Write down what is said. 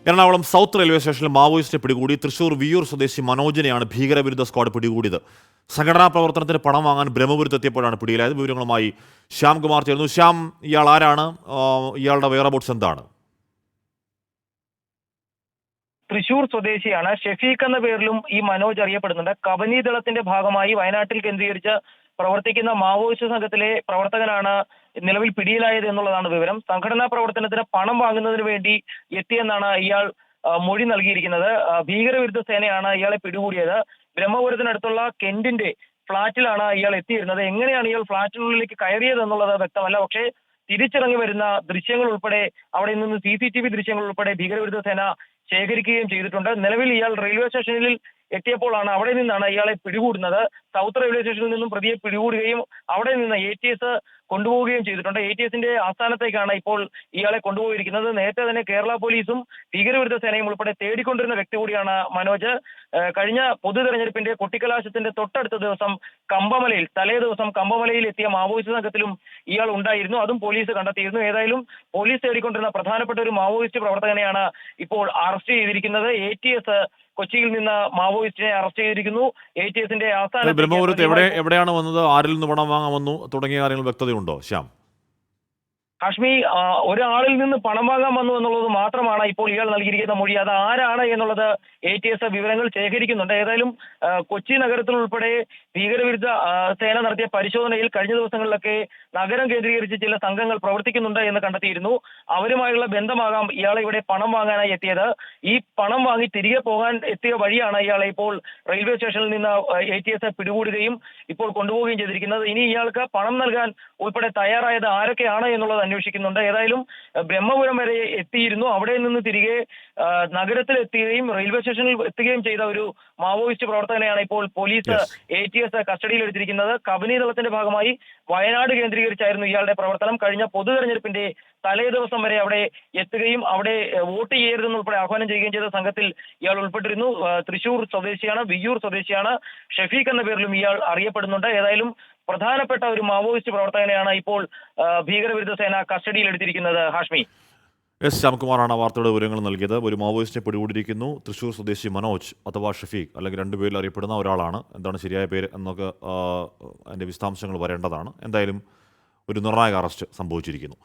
Ernakulam south railway സ്റ്റേഷനിൽ മാവോയിസ്റ്റിനെ പിടികൂടി. തൃശൂർ വിയ്യൂർ സ്വദേശി മനോജിനെയാണ് ഭീകരവിരുദ്ധ സ്ക്വാഡ് പിടികൂടിയത്. സംഘടനാ പ്രവർത്തനത്തിന് പണം വാങ്ങാൻ ബ്രഹ്മപുരത്തെത്തിയപ്പോഴാണ് പിടിയിലായത്. വിവരങ്ങളുമായി ശ്യാംകുമാർ ചേർന്നു. ശ്യാം, ഇയാൾ ആരാണ്? ഇയാളുടെ വെയറബൌട്ട്സ് എന്താണ്? തൃശൂർ സ്വദേശിയാണ്. ഷെഫീഖ് എന്ന പേരിലും ഈ മനോജ് അറിയപ്പെടുന്നുണ്ട്. കബനി ദളത്തിന്റെ ഭാഗമായി വയനാട്ടിൽ കേന്ദ്രീകരിച്ച് പ്രവർത്തിക്കുന്ന മാവോയിസ്റ്റ് സംഘത്തിലെ പ്രവർത്തകനാണ് നിലവിൽ പിടിയിലായത് എന്നുള്ളതാണ് വിവരം. സംഘടനാ പ്രവർത്തനത്തിന് പണം വാങ്ങുന്നതിന് വേണ്ടി എത്തിയെന്നാണ് ഇയാൾ മൊഴി നൽകിയിരിക്കുന്നത്. ഭീകരവിരുദ്ധ സേനയാണ് ഇയാളെ പിടികൂടിയത്. ബ്രഹ്മപുരത്തിനടുത്തുള്ള കെന്റിന്റെ ഫ്ളാറ്റിലാണ് ഇയാൾ എത്തിയിരുന്നത്. എങ്ങനെയാണ് ഇയാൾ ഫ്ളാറ്റിനുള്ളിലേക്ക് കയറിയത് എന്നുള്ളത് വ്യക്തമല്ല. പക്ഷേ തിരിച്ചിറങ്ങി വരുന്ന ദൃശ്യങ്ങൾ ഉൾപ്പെടെ അവിടെ നിന്ന് CCTV ദൃശ്യങ്ങൾ ഉൾപ്പെടെ ഭീകരവിരുദ്ധ സേന ശേഖരിക്കുകയും ചെയ്തിട്ടുണ്ട്. നിലവിൽ ഇയാൾ റെയിൽവേ സ്റ്റേഷനിൽ എത്തിയപ്പോഴാണ് അവിടെ നിന്നാണ് ഇയാളെ പിടികൂടുന്നത്. സൗത്ത് റെയിൽവേ സ്റ്റേഷനിൽ നിന്നും പ്രതിയെ പിടികൂടുകയും അവിടെ നിന്ന് ATS കൊണ്ടുപോവുകയും ചെയ്തിട്ടുണ്ട്. ATSന്റെ ആസ്ഥാനത്തേക്കാണ് ഇപ്പോൾ ഇയാളെ കൊണ്ടുപോയിരിക്കുന്നത്. നേരത്തെ തന്നെ കേരള പോലീസും ഭീകരവിരുദ്ധ സേനയും ഉൾപ്പെടെ തേടിക്കൊണ്ടിരുന്ന വ്യക്തി കൂടിയാണ് മനോജ്. കഴിഞ്ഞ പൊതു തെരഞ്ഞെടുപ്പിന്റെ കൊട്ടിക്കലാശത്തിന്റെ തൊട്ടടുത്ത ദിവസം തലേ ദിവസം കമ്പമലയിൽ എത്തിയ മാവോയിസ്റ്റ് സംഘത്തിലും ഇയാൾ ഉണ്ടായിരുന്നു. അതും പോലീസ് കണ്ടെത്തിയിരുന്നു. ഏതായാലും പോലീസ് തേടിക്കൊണ്ടിരുന്ന പ്രധാനപ്പെട്ട ഒരു മാവോയിസ്റ്റ് പ്രവർത്തകനെയാണ് ഇപ്പോൾ അറസ്റ്റ് ചെയ്തിരിക്കുന്നത്. ATS കൊച്ചിയിൽ നിന്ന് മാവോയിസ്റ്റിനെ അറസ്റ്റ് ചെയ്തിരിക്കുന്നു. ATSന്റെ ബ്രഹ്മപുരത്ത് എവിടെയാണ് വന്നത്? ആരിൽ നിന്ന് പണം വാങ്ങാൻ വന്നു തുടങ്ങിയ കാര്യങ്ങൾ വ്യക്തതയുണ്ടോ ശ്യാം? ഹാഷ്മി, ഒരാളിൽ നിന്ന് പണം വാങ്ങാൻ വന്നു എന്നുള്ളത് മാത്രമാണ് ഇപ്പോൾ ഇയാൾ നൽകിയിരിക്കുന്ന മൊഴി. അത് ആരാണ് എന്നുള്ളത് ATS വിവരങ്ങൾ ശേഖരിക്കുന്നുണ്ട്. ഏതായാലും കൊച്ചി നഗരത്തിൽ ഉൾപ്പെടെ ഭീകരവിരുദ്ധ സേന നടത്തിയ പരിശോധനയിൽ കഴിഞ്ഞ ദിവസങ്ങളിലൊക്കെ നഗരം കേന്ദ്രീകരിച്ച് ചില സംഘങ്ങൾ പ്രവർത്തിക്കുന്നുണ്ട് എന്ന് കണ്ടെത്തിയിരുന്നു. അവരുമായുള്ള ബന്ധമാകാം ഇയാളെ ഇവിടെ പണം വാങ്ങാനായി എത്തിയത്. ഈ പണം വാങ്ങി തിരികെ പോകാൻ എത്തിയ വഴിയാണ് ഇയാളെ ഇപ്പോൾ റെയിൽവേ സ്റ്റേഷനിൽ നിന്ന് ATS പിടികൂടുകയും ഇപ്പോൾ കൊണ്ടുപോവുകയും ചെയ്തിരിക്കുന്നത്. ഇനി ഇയാൾക്ക് പണം നൽകാൻ ഉൾപ്പെടെ തയ്യാറായത് ആരൊക്കെയാണ് എന്നുള്ളത് അന്വേഷിക്കുന്നുണ്ട്. ഏതായാലും ബ്രഹ്മപുരം വരെ എത്തിയിരുന്നു. അവിടെ നിന്ന് തിരികെ നഗരത്തിലെത്തുകയും റെയിൽവേ സ്റ്റേഷനിൽ എത്തുകയും ചെയ്ത ഒരു മാവോയിസ്റ്റ് പ്രവർത്തകനെയാണ് ഇപ്പോൾ പോലീസ് ATS കസ്റ്റഡിയിൽ എടുത്തിരിക്കുന്നത്. കബനി ദളത്തിന്റെ ഭാഗമായി വയനാട് കേന്ദ്രീകരിച്ചായിരുന്നു ഇയാളുടെ പ്രവർത്തനം. കഴിഞ്ഞ പൊതു തെരഞ്ഞെടുപ്പിന്റെ തലേ ദിവസം വരെ അവിടെ എത്തുകയും അവിടെ വോട്ട് ചെയ്യരുതെന്ന് ഉൾപ്പെടെ ആഹ്വാനം ചെയ്യുകയും ചെയ്ത സംഘത്തിൽ ഇയാൾ ഉൾപ്പെട്ടിരുന്നു. തൃശൂർ സ്വദേശിയാണ്, വിയ്യൂർ സ്വദേശിയാണ്. ഷെഫീഖ് എന്ന പേരിലും ഇയാൾ അറിയപ്പെടുന്നുണ്ട്. ഏതായാലും പ്രധാനപ്പെട്ട ഒരു മാവോയിസ്റ്റ് പ്രവർത്തകനെയാണ് ഇപ്പോൾ ഭീകരവിരുദ്ധ സേന കസ്റ്റഡിയിൽ എടുത്തിരിക്കുന്നത്. ഹാഷ്മി. ശ്യാംകുമാറാണ് വാർത്തയുടെ വിവരങ്ങൾ നൽകിയത്. ഒരു മാവോയിസ്റ്റിനെ പിടികൂടിയിരിക്കുന്നു. തൃശൂർ സ്വദേശി മനോജ് അഥവാ ഷഫീഖ്, അല്ലെങ്കിൽ രണ്ടുപേരിൽ അറിയപ്പെടുന്ന ഒരാളാണ്. എന്താണ് ശരിയായ പേര് എന്നൊക്കെ അതിൻ്റെ വിശദാംശങ്ങൾ വരേണ്ടതാണ്. എന്തായാലും ഒരു നിർണായക അറസ്റ്റ് സംഭവിച്ചിരിക്കുന്നു.